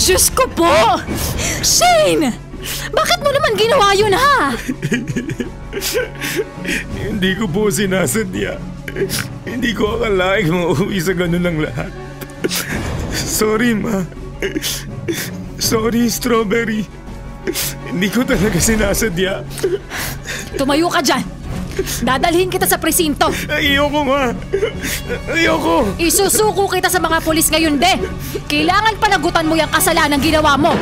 Diyos ko po! Shane! Bakit mo naman ginawa yun, ha? Hindi ko po sinasadya. Hindi ko akalaing mauwi sa ganun lang lahat. Sorry, Ma. Sorry, Strawberry. Hindi ko talaga sinasadya. Tumayo ka dyan. Dadalhin kita sa presinto. Ayoko, Ma. Ayoko. Isusuko kita sa mga pulis ngayon, de. Kailangan panagutan mo yung kasalanan ginawa mo.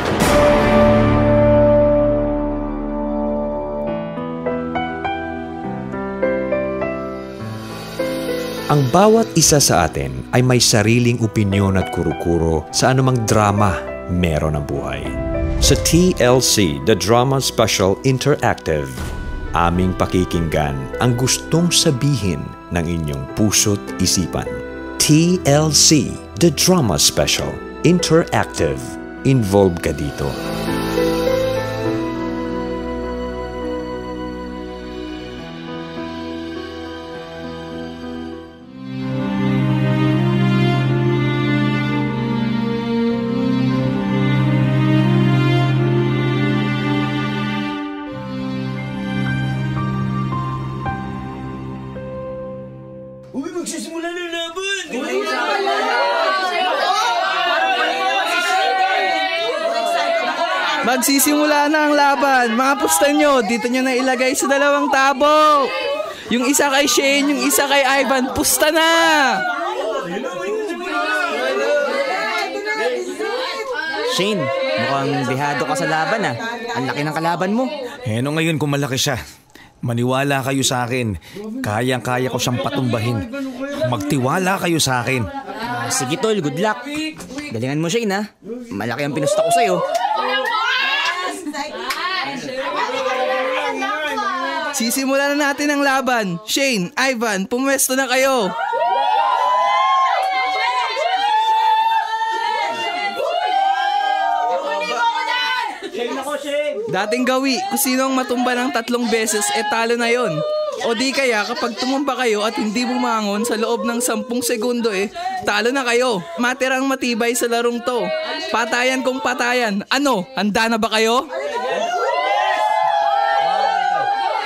Ang bawat isa sa atin ay may sariling opinyon at kuro-kuro sa anumang drama meron ang buhay. Sa TLC, The Drama Special Interactive, aming pakikinggan ang gustong sabihin ng inyong puso't isipan. TLC, The Drama Special Interactive. Involved ka dito. Magsisimula na laban! Magsisimula na ang laban. Mga pusta nyo, dito nyo na ilagay sa dalawang tabo. Yung isa kay Shane, yung isa kay Ivan. Pusta na! Shane, mukhang dehado ka sa laban ah. Ang laki ng kalaban mo. Ngayon kung malaki siya. Maniwala kayo sa akin. Kayang-kaya ko siyang patumbahin. Magtiwala kayo sa akin. Sige tol, good luck. Galingan mo Shane ha. Malaki ang pinusta ko sa'yo. Sisimulan na natin ang laban. Shane, Ivan, pumwesto na kayo. Dating gawi, kung sino ang matumba ng 3 beses, talo na yon. O di kaya kapag tumumba kayo at hindi bumangon sa loob ng 10 segundo talo na kayo. Matirang matibay sa larong to. Patayan kung patayan. Ano, handa na ba kayo?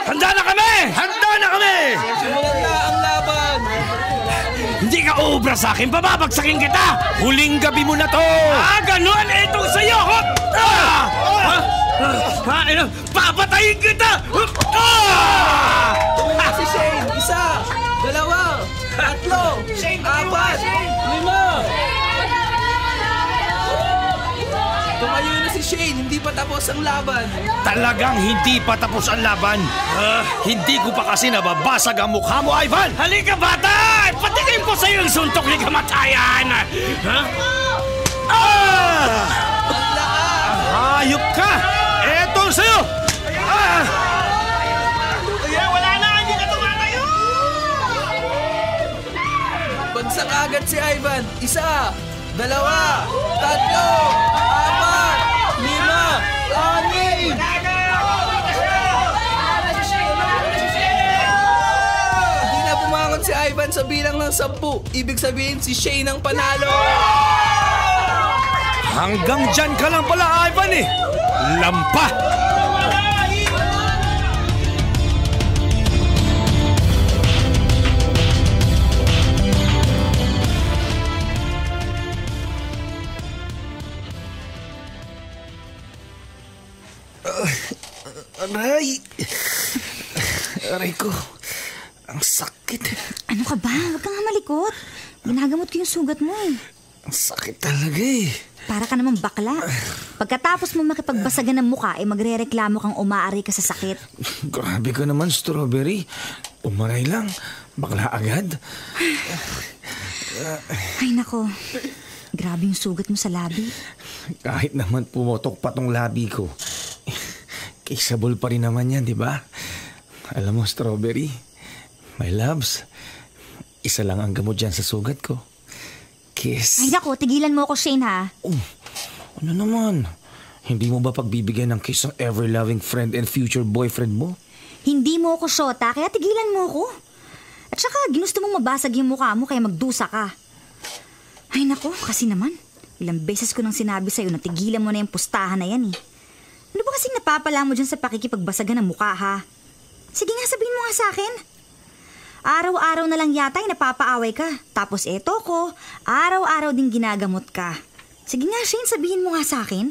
Handa na kami! Handa na kami! Simulan na ang laban! Hindi ka uubra sa akin, bababagsakin kita! Huling gabi mo na to! Ganun! Itong sa'yo! Papatayin kita! Si Shane, 1, 2, 3, 4, 5. Tumayo na si Shane, hindi pa tapos ang laban. Talagang hindi pa tapos ang laban. Hindi ko pa kasi nababasag ang mukha mo, Ivan! Halika, bata! Patikin ko sa'yo yung suntok ni kamatayan! Hayop ka! Eto sa'yo! Wala na! Hindi ka tumatayo! Bagsak agad si Ivan. 1, 2, 3, 4, 5, 6, 6! Hindi na bumangon si Ivan sa bilang ng 10. Ibig sabihin si Shane ang panalo. Hanggang dyan ka lang pala, Ivan eh! Lampa! Aray ko. Ang sakit. Ano ka ba? Huwag kang malikot. Ginagamot ko yung sugat mo eh. Ang sakit talaga eh. Para ka naman bakla. Pagkatapos mo makipagbasagan ng mukha, magre-reklamo kang umaari ka sa sakit. Grabe ka naman, Strawberry. Umaray lang. Bakla agad. Ay nako. Grabe yung sugat mo sa labi. Kahit naman pumotok pa tong labi ko, kissable pa rin naman yan, di ba? Alam mo, Strawberry, my loves, isa lang ang gamot dyan sa sugat ko. Kiss. Ay nako, tigilan mo ako, Shane, ha? Ano naman? Hindi mo ba pagbibigyan ng kiss ang ever-loving friend and future boyfriend mo? Hindi mo ako syota, kaya tigilan mo ako. At saka, ginusto mong mabasag yung mukha mo, kaya magdusa ka. Ay nako, kasi naman, Ilang beses ko nang sinabi sa'yo na tigilan mo na yung pustahan na yan eh. Ano ba kasing napapala mo dyan sa pakikipagbasagan ng mukha ha? Sige nga, sabihin mo nga sa akin. Araw-araw na lang yata ay napapaaway ka. Tapos eto ko, araw-araw din ginagamot ka. Sige nga Shane, sabihin mo nga sa akin.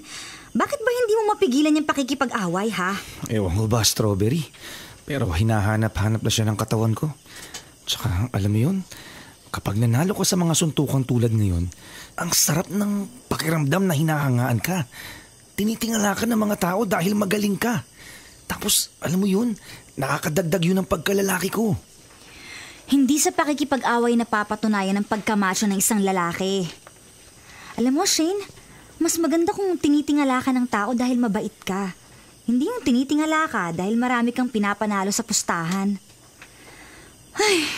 Bakit ba hindi mo mapigilan yung pakikipag-away ha? Ewan ko ba, Strawberry? Pero hinahanap-hanap na siya ng katawan ko. Tsaka alam mo yun, kapag nanalo ka sa mga suntukan tulad ngayon, ang sarap ng pakiramdam na hinahangaan ka. Tinitingala ka ng mga tao dahil magaling ka. Tapos, alam mo yun, nakakadagdag yun ng pagkalalaki ko. Hindi sa pakikipag-away na papatunayan ang pagkamacho ng isang lalaki. Alam mo, Shane, mas maganda kung tinitingala ka ng tao dahil mabait ka. Hindi yung tinitingala ka dahil marami kang pinapanalo sa pustahan. Ay,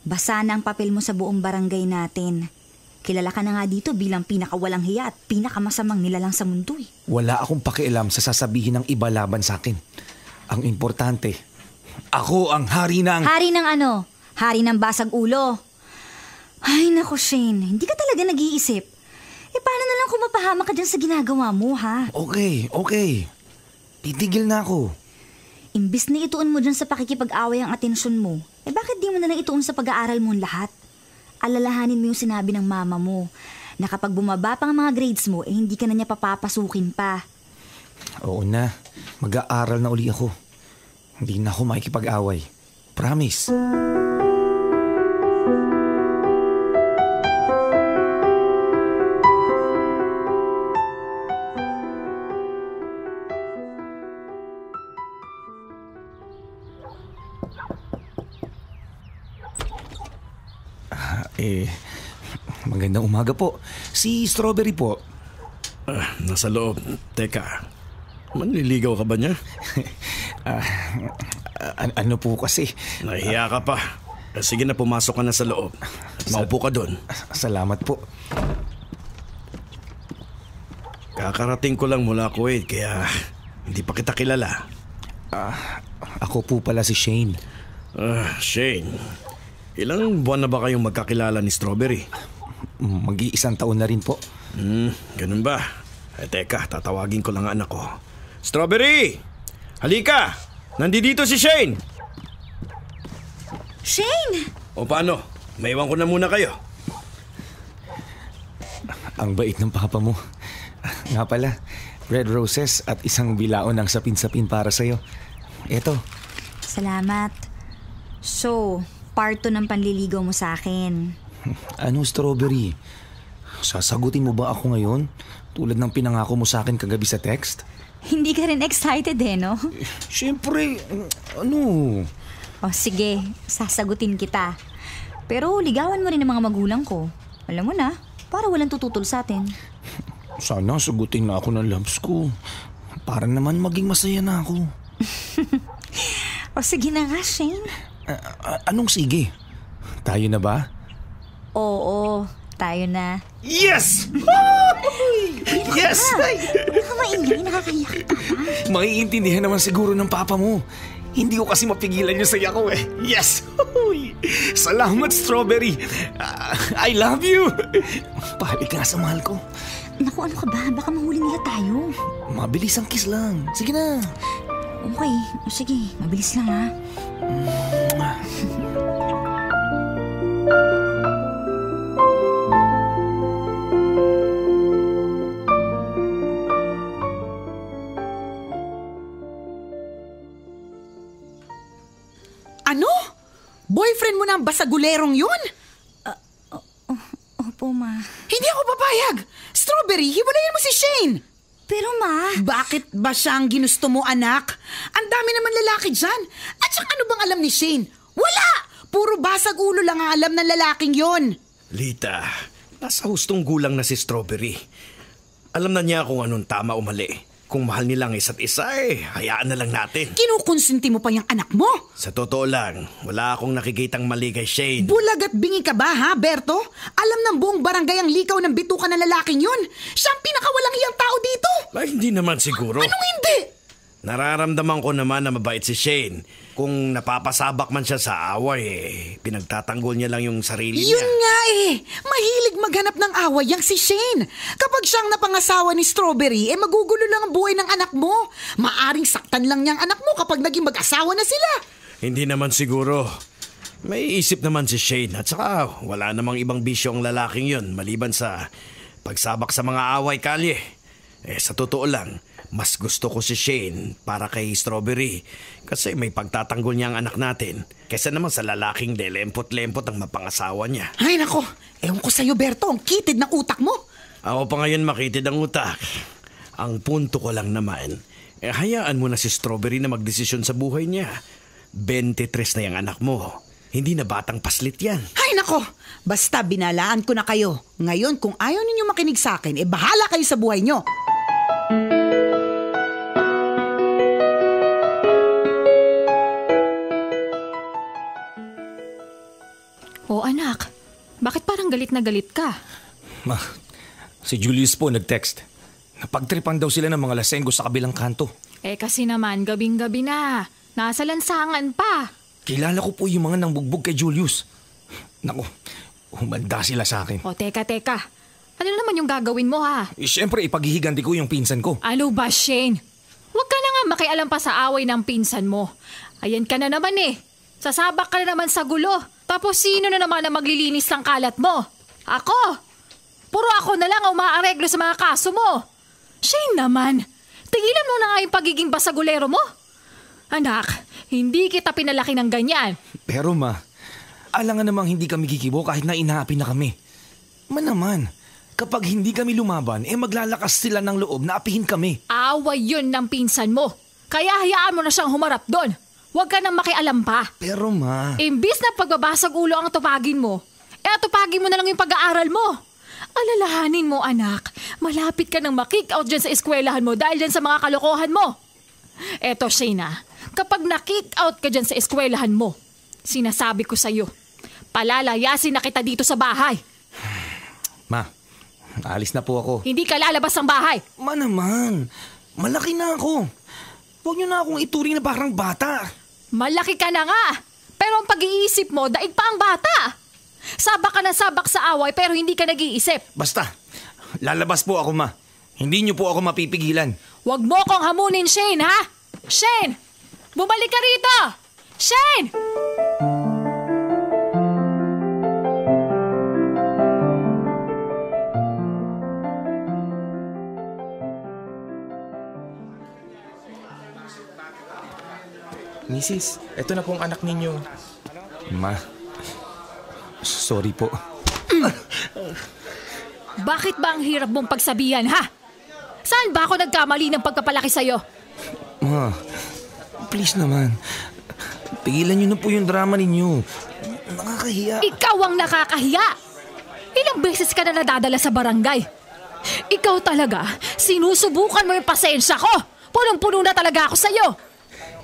basa na ang papel mo sa buong barangay natin. Kilala ka na nga dito bilang pinakawalang hiya at pinakamasamang nilalang sa mundo eh. Wala akong pakialam sa sasabihin ng iba laban sa akin. Ang importante, ako ang hari ng... Hari ng ano? Hari ng basag ulo. Ay nako Shane, hindi ka talaga nag-iisip. Paano na lang kung mapahamak ka dyan sa ginagawa mo ha? Okay. Titigil na ako. Imbis na ituon mo dyan sa pakikipag-away ang atensyon mo, bakit di mo na lang ituon sa pag-aaral mo lahat? Alalahanin mo yung sinabi ng mama mo na kapag bumaba pa ang mga grades mo, hindi ka na niya papapasukin pa. Oo na, mag-aaral na uli ako. Hindi na ako makikipag-away. Promise. Magandang umaga po. Si Strawberry po. Nasa loob. Teka, manliligaw ka ba niya? Ano po kasi? Nahiya ka pa. Sige na, pumasok ka na sa loob. Maupo ka doon. Salamat po. Kakarating ko lang mula Kuwait, kaya hindi pa kita kilala. Ako po pala si Shane. Shane, ilang buwan na ba kayong magkakilala ni Strawberry? Mag-iisang taon na rin po. Ganun ba? Teka, tatawagin ko lang ang anak ko. Strawberry! Halika! Nandito si Shane! Shane! O paano? Maiwan ko na muna kayo. Ang bait ng papa mo. Nga pala, red roses at isang bilaon ng sapin-sapin para sa'yo. Eto. Salamat. So, part 2 ng panliligaw mo sa akin. Ano, Strawberry? Sasagutin mo ba ako ngayon? Tulad ng pinangako mo sa akin kagabi sa text? Hindi ka rin excited no? Siyempre, ano? O sige, sasagutin kita. Pero ligawan mo rin ang mga magulang ko. Alam mo na, para walang tututol sa atin. Sana sagutin na ako ng loves ko. Para naman maging masaya na ako. O sige na nga, Shane. Anong sige? Tayo na ba? Oo, tayo na. Yes! Yes! Huwag ka maingay, nakakahiya ka pa. Maiintindihan naman siguro ng papa mo. Hindi ko kasi mapigilan yung saya ko eh. Yes! Salamat, Strawberry. I love you. Pahalik nga sa mahal ko. Naku, ano ka ba? Baka mahuli nila tayo. Mabilis ang kiss lang. Sige na. Okay, o sige, mabilis lang ha. Ano? Boyfriend mo na ang basagulerong yun? Opo, ma. Hindi ako papayag! Strawberry, hiwalayan mo si Shane! Pero ma... Bakit ba siya ang ginusto mo, anak? Ang dami naman lalaki dyan. At saka ano bang alam ni Shane? Wala! Puro basag ulo lang ang alam ng lalaking yon. Lita, nasa hustong gulang na si Strawberry. Alam na niya kung anong tama o mali. Kung mahal nilang isa't isa hayaan na lang natin. Kinukonsinti mo pa yung anak mo? Sa totoo lang, wala akong nakikitang mali kay Shane. Bulag at bingi ka ba, ha, Berto? Alam ng buong barangay ang likaw ng bituka ng lalaking yun. Siya ang pinakawalang hiyang tao dito. Ay, hindi naman siguro. Anong hindi? Nararamdaman ko naman na mabait si Shane. Kung napapasabak man siya sa away, pinagtatanggol niya lang yung sarili niya. Yun nga mahilig maghanap ng away yang si Shane. Kapag siyang napangasawa ni Strawberry, magugulo lang ang buhay ng anak mo. Maaring saktan lang niyang anak mo kapag naging mag-asawa na sila. Hindi naman siguro. May isip naman si Shane at saka wala namang ibang bisyo ang lalaking yun maliban sa pagsabak sa mga away kalye. Sa totoo lang, mas gusto ko si Shane para kay Strawberry kasi may pagtatanggol niya ang anak natin kaysa naman sa lalaking lelempot-lempot ang mapangasawa niya. Ay nako, ewan ko sa'yo Berto, ang kitid ng utak mo. Ako pa ngayon makitid ang utak. Ang punto ko lang naman, hayaan mo na si Strawberry na magdesisyon sa buhay niya. 23 na yung anak mo. Hindi na batang paslit yan. Ay nako, basta binalaan ko na kayo. Ngayon kung ayaw ninyo makinig sa akin, bahala kayo sa buhay nyo. Oh anak, bakit parang galit na galit ka? Ma, si Julius po nag-text. Napagtripan daw sila ng mga lasenggo sa kabilang kanto. Kasi naman, gabing-gabi na. Nasa lansangan pa. Kilala ko po yung mga nangbugbog kay Julius. Naku, humanda sila sa akin. Teka. Ano naman yung gagawin mo ha? Siyempre, ipaghihiganti ko yung pinsan ko. Ano ba, Shane? Huwag ka na nga makialam pa sa away ng pinsan mo. Ayan ka na naman Sasabak ka na naman sa gulo. Tapos sino na naman ang maglilinis ng kalat mo? Ako! Puro ako na lang ang umaareglo sa mga kaso mo. Shane naman, tigilan mo na nga yung pagiging basagulero mo. Anak, hindi kita pinalaki ng ganyan. Pero ma, alangan namang hindi kami kikibo kahit na inaapin na kami. Naman, kapag hindi kami lumaban, maglalakas sila ng loob na apihin kami. Away yun ng pinsan mo. Kaya hayaan mo na siyang humarap doon. Huwag ka nang makialam pa. Pero ma... Imbis na pagbabasag ulo ang tupagin mo, atupagin mo na lang yung pag-aaral mo. Alalahanin mo anak, malapit ka nang makick out dyan sa eskwelahan mo dahil dyan sa mga kalokohan mo. Eto Shayna, kapag na-kick out ka dyan sa eskwelahan mo, sinasabi ko sa'yo, palalayasin na kita dito sa bahay. Ma, alis na po ako. Hindi ka lalabas ng bahay. Ma naman, malaki na ako. Huwag niyo na akong ituring na parang bata. Malaki ka na nga, pero ang pag-iisip mo, daig pa ang bata. Sabak ka na sabak sa away pero hindi ka nag-iisip. Basta, lalabas po ako ma. Hindi niyo po ako mapipigilan. Huwag mo kong hamunin, Shane, ha? Shane! Bumalik ka rito! Shane! Mrs., eto na pong anak ninyo. Ma, sorry po. Bakit ba ang hirap mong pagsabihan, ha? Saan ba ako nagkamali ng pagpapalaki sa'yo? Ma, please naman. Pigilan niyo na po yung drama ninyo. Nakakahiya. Ikaw ang nakakahiya. Ilang beses ka na nadadala sa barangay. Ikaw talaga, sinusubukan mo yung pasensya ko. Punong-puno na talaga ako sa'yo.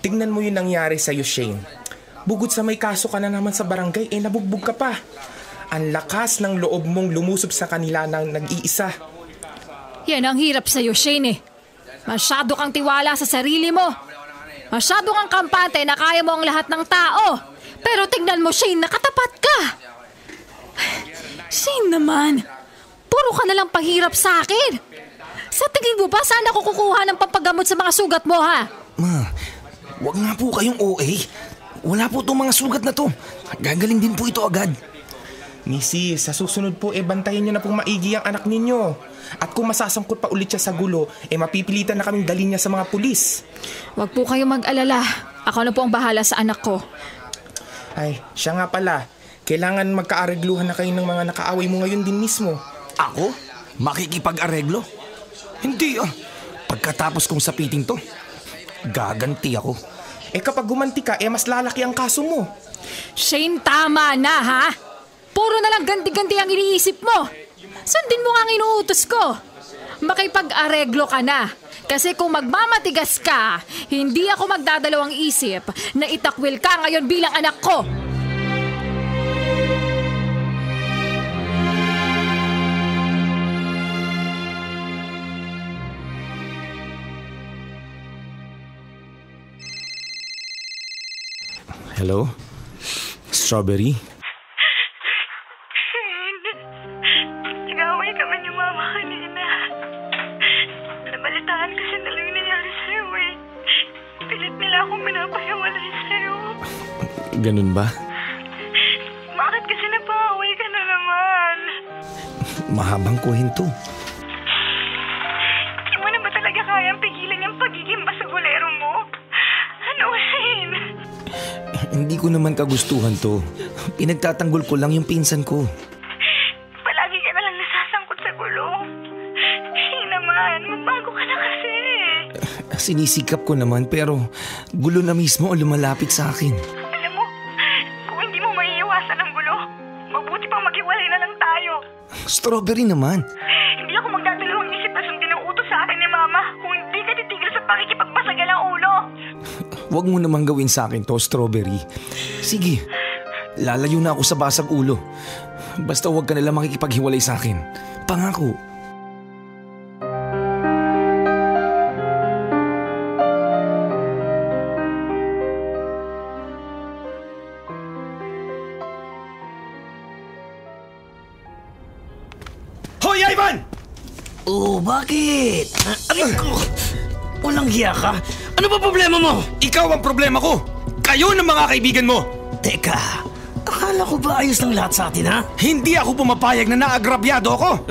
Tingnan mo yung nangyari sa'yo, Shane. Bugod sa may kaso ka na naman sa barangay, nabugbog ka pa. Ang lakas ng loob mong lumusob sa kanila ng nag-iisa. Yan ang hirap sa'yo, Shane. Masyado kang tiwala sa sarili mo. Masyado kang kampante na kaya mo ang lahat ng tao. Pero tingnan mo, Shane, nakatapat ka. Shane naman, puro ka nalang pahirap sa akin. Sa tingin mo ba saan ako kukuha ng pampagamot sa mga sugat mo, ha? Ma, wag nga po kayong OA. Wala po itong mga sugat na to. Gagaling din po ito agad. Mrs., sa susunod po, bantayan nyo na pong maigi ang anak ninyo. At kung masasangkot pa ulit siya sa gulo, mapipilitan na kaming dalhin niya sa mga pulis. Wag po kayong mag-alala. Ako na po ang bahala sa anak ko. Ay, siya nga pala. Kailangan magkaaregluhan na kayo ng mga nakaaway mo ngayon din mismo. Ako? Makikipag-areglo? Hindi Pagkatapos kong sapiting to, gaganti ako. Kapag gumanti ka, mas lalaki ang kaso mo. Shane, tama na, ha? Puro na lang ganti-ganti ang iniisip mo. Sundin mo nga ang inuutos ko. Makipag-areglo ka na. Kasi kung magmamatigas ka, hindi ako magdadalawang isip na itakwil ka ngayon bilang anak ko. Hello? Strawberry? Nag-away kami ni Mama kanina. Nabalitaan kasi na lang nangyari sa'yo eh. Pilit nila akong pinapahiwalay sa'yo. Ganun ba? Bakit kasi napaaway ka na naman? Mahabang kwento. Di mo na ba talaga kayang pigilan yung pagiging basagulero mo? Ano, Shane? Hindi ko naman kagustuhan to. Pinagtatanggol ko lang yung pinsan ko. Palagi ka na lang nasasangkot sa gulo. Shane naman, magbago ka na kasi. Sinisikap ko naman pero gulo na mismo ang lumalapit sa akin. Alam mo, kung hindi mo maiiwasan ang gulo, mabuti pang maghiwalay na lang tayo. Strawberry naman. Hindi ako magdadalawang isip na sundin ang utos sa akin ni Mama kung hindi ka titigil sa pakikipagbasagal ang ulo. Huwag mo namang gawin sa akin to, Strawberry. Sige, lalayo na ako sa basag ulo. Basta huwag ka nalang makikipaghiwalay sa akin. Pangako. Hoy, Ivan! Oh, bakit? Aray ko! Walang hiya ka? Ano ba problema mo? Ikaw ang problema ko! Kayo ng mga kaibigan mo! Teka, akala ko ba ayos ng lahat sa atin, ha? Hindi ako pumapayag na naagrabyado ako!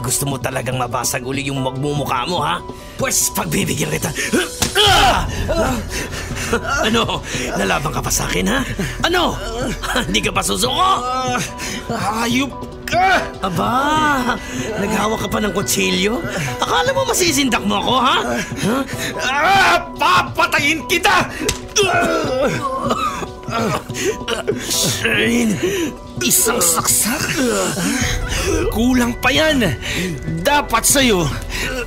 Gusto mo talagang mabasag uli yung magmumukha mo, ha? Pwes, pagbibigyan kita. Ano? Nalaban ka pa sa akin, ha? Ano? Hindi ka pa susuko? Hayop ka! Aba, naghawak ka pa ng kutsilyo? Akala mo masisindak mo ako, ha? Papatayin kita! Shane, isang saksak? Kulang pa yan. Dapat sa'yo,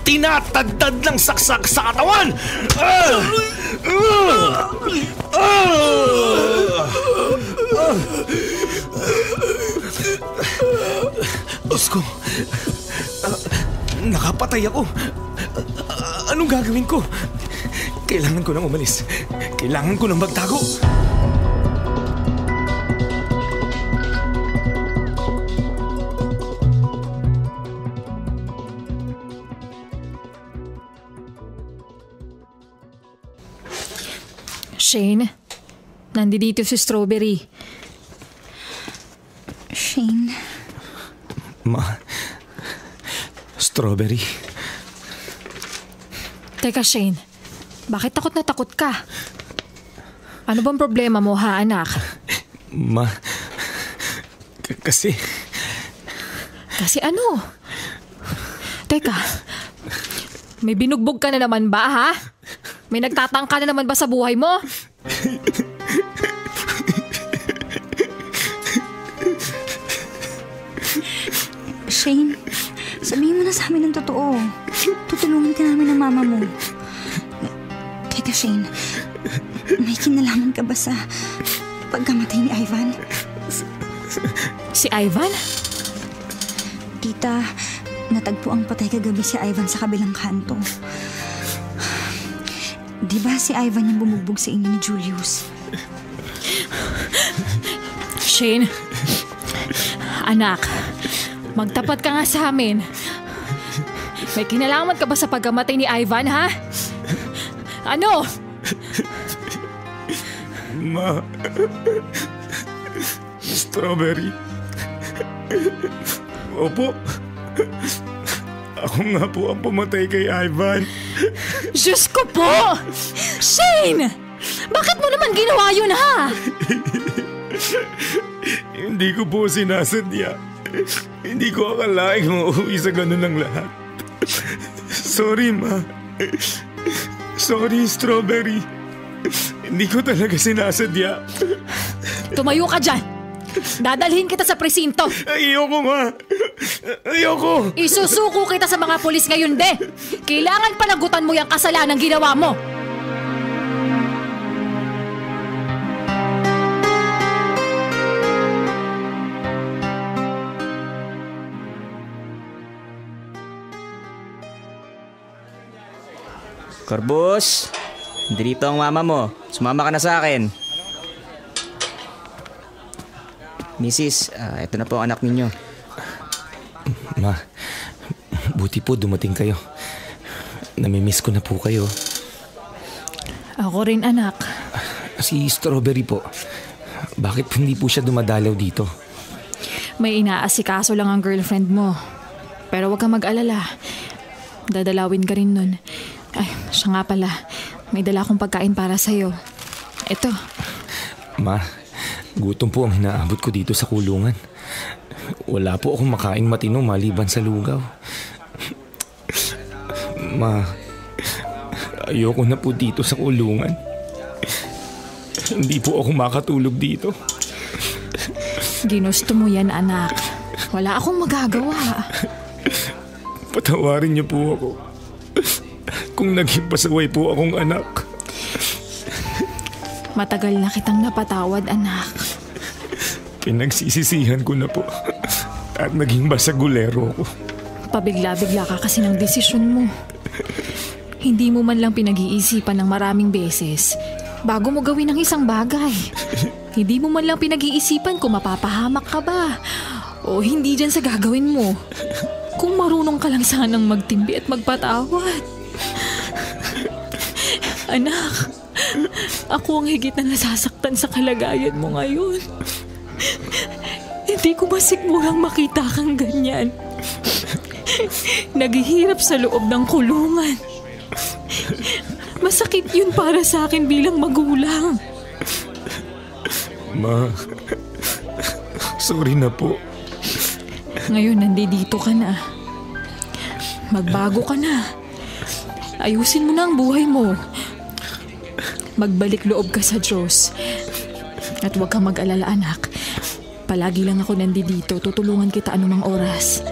tinatagdad ng saksak sa katawan. Diyos ko, nakapatay ako. Anong gagawin ko? Kailangan ko nang umalis. Kailangan ko nang magtago. Shane, nandito si Strawberry. Shane. Strawberry. Teka, Shane. Bakit takot na takot ka? Ano bang problema mo, ha, anak? Kasi... Kasi ano? Teka, may binugbog ka na naman ba, ha? May nagtatangka na naman ba sa buhay mo? Shane, sabihin mo na sa amin ng totoo. Tutulungan ka namin ng mama mo. Teka, Shane, may kinalaman ka ba sa pagkamatay ni Ivan? Si Ivan? Tita, natagpo ang patay kagabi si Ivan sa kabilang kanto. Di ba si Ivan yung bumugbog sa inyo ni Julius? Shane, anak, magtapat ka nga sa amin. May kinalaman ka ba sa pagkamatay ni Ivan, ha? Ano? Strawberry. Opo. Ako nga po ang pumatay kay Ivan. Diyos ko po! Shane! Bakit mo naman ginawa yun, ha? Hindi ko po sinasadya. Hindi ko akalaing mauwi sa ganun ng lahat. Sorry, Ma. Sorry, Strawberry. Hindi ko talaga sinasadya. Tumayo ka dyan. Dadalhin kita sa presinto. Ayoko, Ma. Ayoko. Isusuko kita sa mga pulis ngayon, de. Kailangan panagutan mo yung kasalanan ginawa mo. Corbus, dito ang mama mo. Sumama ka na sa akin. Mrs., ito na po ang anak ninyo. Ma, buti po dumating kayo. Namimiss ko na po kayo. Ako rin, anak. Si Strawberry po, bakit hindi po siya dumadalaw dito? May inaasikaso lang ang girlfriend mo. Pero huwag kang mag-alala. Dadalawin ka rin nun. Ay, siya nga pala. May dala akong pagkain para sa'yo. Ito. Ma, gutom po ang hinaabot ko dito sa kulungan. Wala po akong makain matino maliban sa lugaw. Ma, ayoko na po dito sa kulungan. Hindi po ako makatulog dito. Ginusto mo yan, anak. Wala akong magagawa. Patawarin niyo po ako kung naging pasaway po akong anak. Matagal na kitang napatawad, anak. Pinagsisisihan ko na po at naging basagulero ko. Pabigla-bigla ka kasi ng desisyon mo. Hindi mo man lang pinag-iisipan ng maraming beses bago mo gawin ang isang bagay. Hindi mo man lang pinag-iisipan kung mapapahamak ka ba o hindi dyan sa gagawin mo. Kung marunong ka lang sanang magtimbi at magpatawad. Anak, ako ang higit na nasasaktan sa kalagayan mo ngayon. Hindi ko masikmurang makita kang ganyan. Naghihirap sa loob ng kulungan. Masakit yun para sa akin bilang magulang. Ma, sorry na po. Ngayon nandito ka na. Magbago ka na. Ayusin mo na ang buhay mo. Magbalik loob ka sa Diyos. At huwag kang mag-alala, anak. Palagi lang ako nandito. Tutulungan kita anumang oras.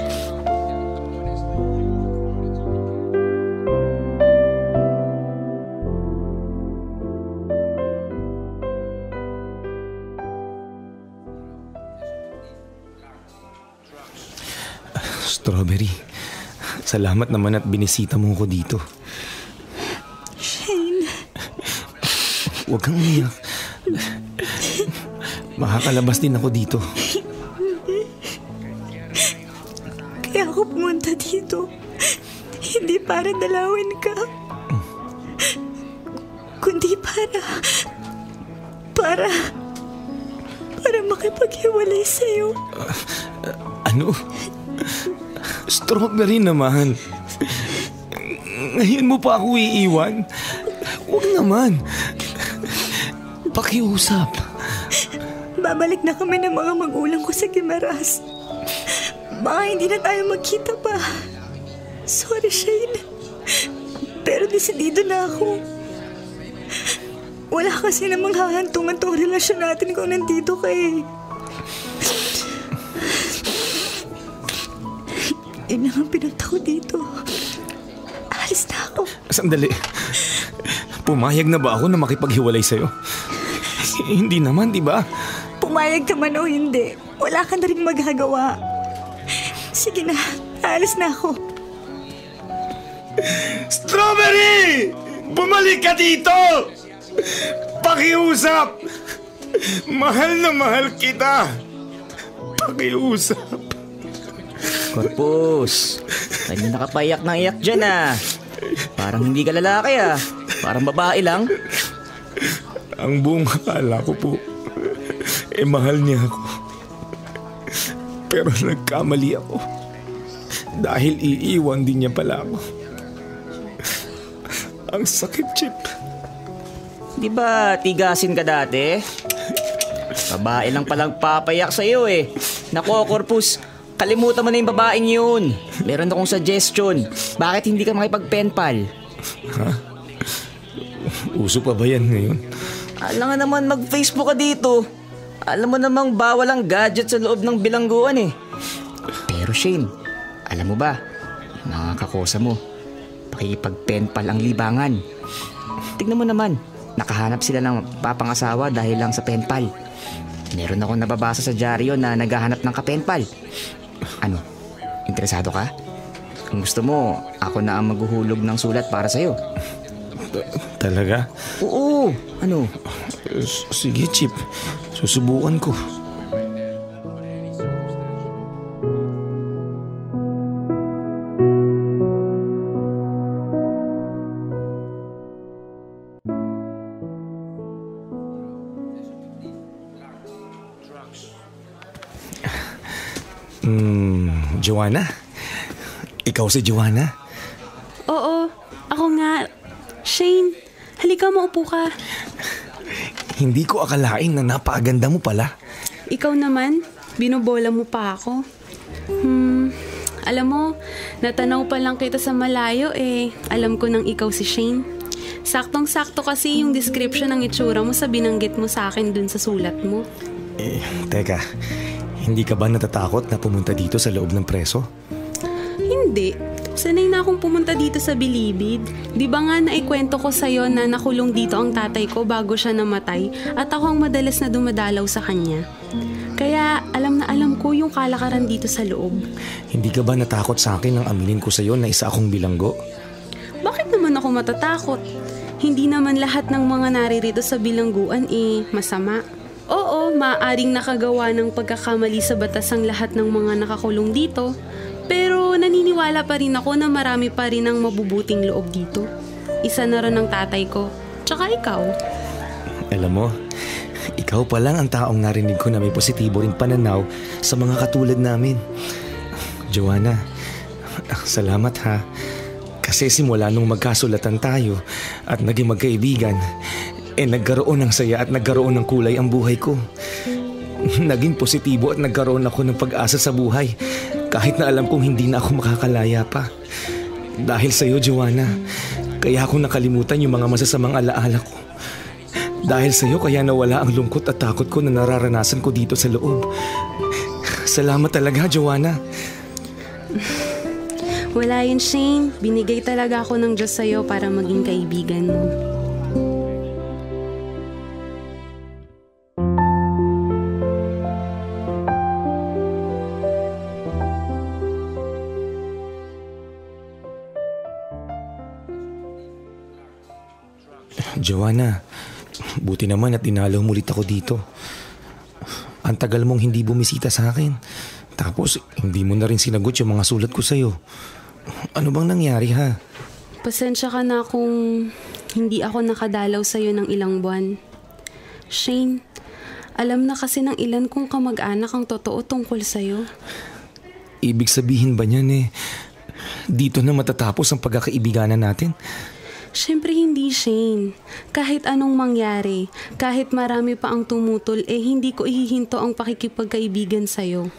Strawberry, salamat naman at binisita mo ko dito. Shane. Huwag kang umiyak. Makakalabas din ako dito. Kaya ako pumunta dito. Hindi para dalawin ka. Kundi para makipaghiwalay sa'yo. Ano? Strawberry naman. Ngayon mo pa ako iiwan? Huwag naman. Pakiusap. Babalik na kami ng mga magulang ko sa Guimaras. Baka hindi na tayo magkita pa. Sorry, Shane. Pero desidido na ako. Wala kasi namang hahantungan tong relasyon natin kung nandito ka eh. Yun lang ang pinunta ko dito. Alis na ako. Sandali. Pumayag na ba ako na makipaghiwalay sa'yo? Hindi naman, di ba? Pumayag ka man o hindi, wala ka na rin magagawa. Sige na, alis na ako. Strawberry! Bumalik ka dito! Pakiusap! Mahal na mahal kita! Pakiusap! Corpus, kanina ka paiyak ng iyak dyan ah. Parang hindi ka lalaki ah. Parang babae lang. Ang buong akala ko po, mahal niya ako. Pero nagkamali ako. Dahil iiwan din niya pala ako. Ang sakit, Chip. Di ba tigasin ka dati? Babae lang palang papayak sa'yo eh. Nako, Corpus, kalimutan mo na yung babaeng yun. Meron akong suggestion. Bakit hindi ka makipag-penpal? Ha? Uso pa ba yan ngayon? Alam nga naman mag-Facebook ka dito. Alam mo namang bawal ang gadget sa loob ng bilangguan eh. Pero Shane, alam mo ba, mga kakosa mo, pakipag-penpal ang libangan. Tignan mo naman, nakahanap sila ng papangasawa dahil lang sa penpal. Meron akong nababasa sa dyaryo na naghahanap ng kapenpal. Ano, interesado ka? Kung gusto mo, ako na ang maghuhulog ng sulat para sa'yo. Talaga? Oo, ano? Sige, Chip. Susubukan ko. Joanna? Ikaw si Joanna? Oo, ako nga. Shane, halika maupo ka. Hindi ko akalain na napakaganda mo pala. Ikaw naman, binubola mo pa ako. Alam mo, natanaw pa lang kita sa malayo alam ko nang ikaw si Shane. Saktong-sakto kasi yung description ng itsura mo sa binanggit mo sa akin dun sa sulat mo. Teka, hindi ka ba natatakot na pumunta dito sa loob ng preso? Hindi. Sanay na akong pumunta dito sa Bilibid. Di ba nga naikwento ko sa'yo na nakulong dito ang tatay ko bago siya namatay at ako ang madalas na dumadalaw sa kanya. Kaya alam na alam ko yung kalakaran dito sa loob. Hindi ka ba natakot sa akin nang aminin ko sa'yo na isa akong bilanggo? Bakit naman ako matatakot? Hindi naman lahat ng mga naririto sa bilangguan masama. Oo, maaaring nakagawa ng pagkakamali sa batas ang lahat ng mga nakakulong dito. Pero naniniwala pa rin ako na marami pa rin ang mabubuting loob dito. Isa na rin ang tatay ko. Tsaka ikaw. Alam mo, ikaw pa lang ang taong narinig ko na may positibo ring pananaw sa mga katulad namin. Joanna, salamat ha. Kasi simula nung magkasulatan tayo at naging magkaibigan, nagkaroon ng saya at nagkaroon ng kulay ang buhay ko. Naging positibo at nagkaroon ako ng pag-asa sa buhay kahit na alam kong hindi na ako makakalaya pa. Dahil sa'yo, Joanna, kaya ako nakalimutan yung mga masasamang alaala ko. Dahil sa'yo kaya nawala ang lungkot at takot ko na nararanasan ko dito sa loob. Salamat talaga, Joanna. Wala yun, Shane. Binigay talaga ako ng Diyos sa'yo para maging kaibigan mo. Joanna, buti naman at dinalaw mo ulit ako dito. Ang tagal mong hindi bumisita sa akin. Tapos, hindi mo na rin sinagot yung mga sulat ko sa'yo. Ano bang nangyari ha? Pasensya ka na kung hindi ako nakadalaw sa'yo ng ilang buwan. Shane, alam na kasi ng ilan kong kamag-anak ang totoo tungkol sa'yo. Ibig sabihin ba niyan dito na matatapos ang pagkakaibiganan natin? Siyempre hindi, Shane. Kahit anong mangyari, kahit marami pa ang tumutol, hindi ko ihihinto ang pakikipagkaibigan sa'yo.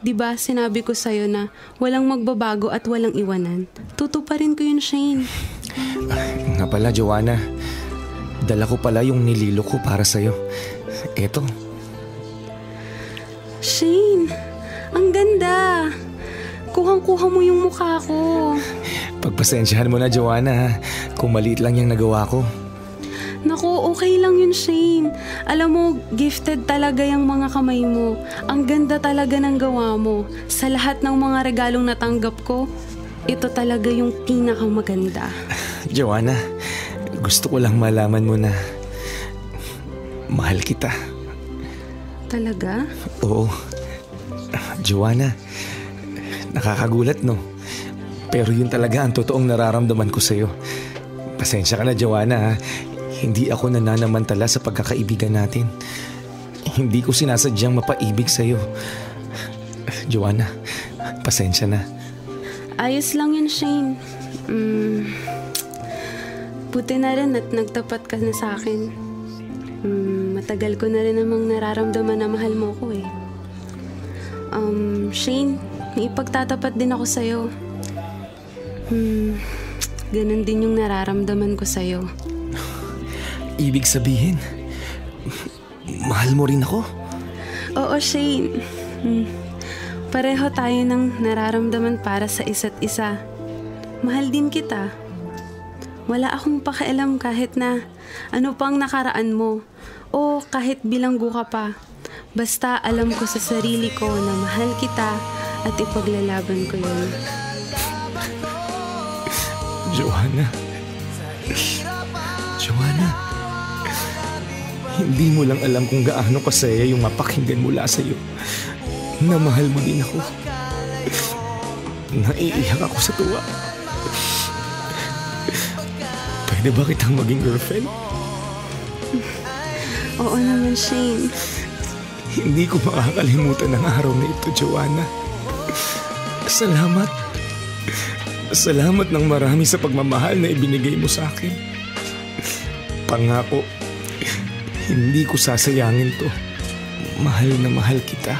Diba, sinabi ko sa'yo na walang magbabago at walang iwanan. Tutuparin ko yun, Shane. Nga pala, Joanna. Dala ko pala yung nililo ko para sa'yo. Eto. Shane, ang ganda. Kuhang-kuha mo yung mukha ko. Pagpasensyahan mo na, Joanna, kung maliit lang yung nagawa ko. Naku, okay lang yun, Shane. Alam mo, gifted talaga yung mga kamay mo. Ang ganda talaga ng gawa mo. Sa lahat ng mga regalong natanggap ko, ito talaga yung pinakamaganda. Joanna, gusto ko lang malaman mo na mahal kita. Talaga? Oo. Joanna, nakakagulat, no? Pero yun talaga ang totoong nararamdaman ko sa'yo. Pasensya ka na, Joanna, ha? Hindi ako nananamantala sa pagkakaibigan natin. Hindi ko sinasadyang mapaibig sa'yo. Joanna, pasensya na. Ayos lang yun, Shane. Buti na rin at nagtapat ka na sa akin. Matagal ko na rin namang nararamdaman na mahal mo ko eh. Shane, may ipagtatapat din ako sa'yo. Ganun din yung nararamdaman ko sa'yo. Ibig sabihin, mahal mo rin ako? Oo, Shane. Pareho tayo ng nararamdaman para sa isa't isa. Mahal din kita. Wala akong pakialam kahit na ano pang nakaraan mo o kahit bilanggo ka pa. Basta alam ko sa sarili ko na mahal kita at ipaglalaban ko yun. Joanna. Joanna. Hindi mo lang alam kung gaano kasaya yung mapakinggan mula sa'yo na mahal mo din ako. Naiiyak ako sa tuwa. Pwede ba kitang maging girlfriend? Oo naman, Shane. Hindi ko makakalimutan ang araw na ito, Joanna. Salamat. Salamat ng marami sa pagmamahal na ibinigay mo sa akin. Pangako, hindi ko sasayangin to. Mahal na mahal kita.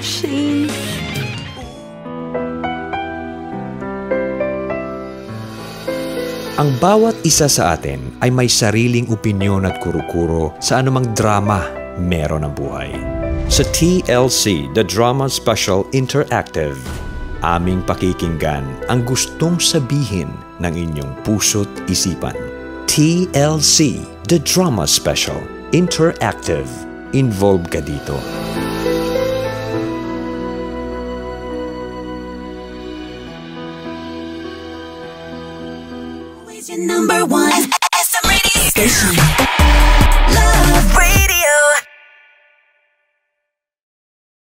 Shane. Ang bawat isa sa atin ay may sariling opinyon at kuro-kuro sa anumang drama meron ang buhay. Sa TLC, The Drama Special Interactive, aming pakikinggan ang gustong sabihin ng inyong puso't isipan. TLC, The Drama Special Interactive. Involved ka dito. Number one SM radio station.